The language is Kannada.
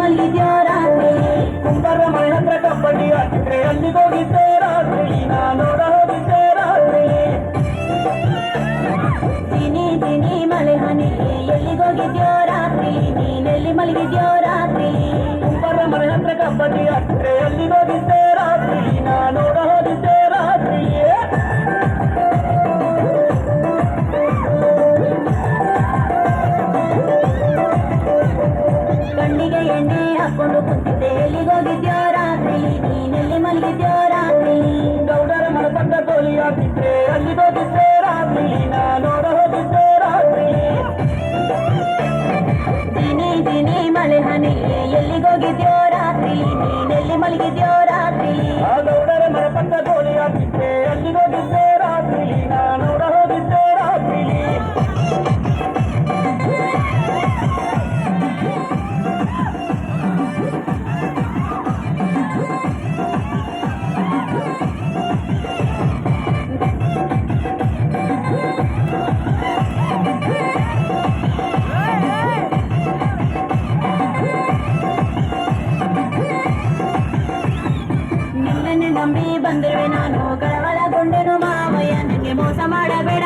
ಮಲಗಿದ್ಯೋ ರಾತ್ರಿ ಕುಂಬಾರ ಮನೆ ಹತ್ರ ಕಬಡ್ಡಿ ಆಡಿದ್ರೆ ಅಲ್ಲಿಗೋಗಿದ್ದೆ ರಾತ್ರಿ ನಾ ನೋಡ ಹೋಗಿದ್ದೆ ರಾತ್ರಿ ದಿನಿ ದಿನಿ ಮಳೆ ಹನಿ ಎಲ್ಲಿಗೋಗಿದ್ಯೋ ರಾತ್ರಿ ನೀನೆಲ್ಲಿ ಮಲಗಿದ್ಯೋ ರಾತ್ರಿ ಕುಂಬಾರ ಮನೆ ಹತ್ರ ಕಬಡ್ಡಿ ಆಡಿದ್ರೆ ಅಲ್ಲಿಗೋಗಿದ್ದೆ ರಾತ್ರಿ ನಾ ನೋಡ ಹೋಗಿದ್ದೆ ರಾತ್ರಿ ಕಣ್ಣಿಗೆ ಎಣ್ಣೆ ಹಾಕೊಂಡು ಕುಂತಿದ್ದೆ ಎಲ್ಲಿಗೋಗಿದ್ಯೋ ರಾತ್ರಿ ನೀನೆಲ್ಲಿ ಮಲಗಿದ್ಯೋ ರಾತ್ರಿ ಗೌಡರ ಮನೆ ಪಕ್ಕ ಗೋಲಿ ಹಾಕಿದ್ರೆ ಅಲ್ಲಿಗೋಗಿದ್ದೆ ರಾತ್ರಿ ನಾ ನೋಡ ಹೋಗಿದ್ದೆ ರಾತ್ರಿ ದಿನಿ ದಿನಿ ಮಳೆ ಹನಿ ಎಲ್ಲಿಗೋಗಿದ್ಯೋ ರಾತ್ರಿ ನೀನೆಲ್ಲಿ ಮಲಗಿದ್ಯೋ ರಾತ್ರಿ ಆ ಗೌಡರ ಮನೆ ಪಕ್ಕ ಗೋಲಿ ಹಾಕಿದ್ರೆ ಅಲ್ಲಿಗೋಗಿದ್ದೆ ರಾತ್ರಿ ನಾ ನೋಡ ಹೋಗಿದ್ದೆ ರಾತ್ರಿ ನಿನ್ನನ್ನು ನಂಬಿ ಬಂದಿರುವೆ ನಾನು ಕಳವಳಗೊಂಡೆನು ಮಾವಯ್ಯ ನನಗೆ ಮೋಸ ಮಾಡಬೇಡ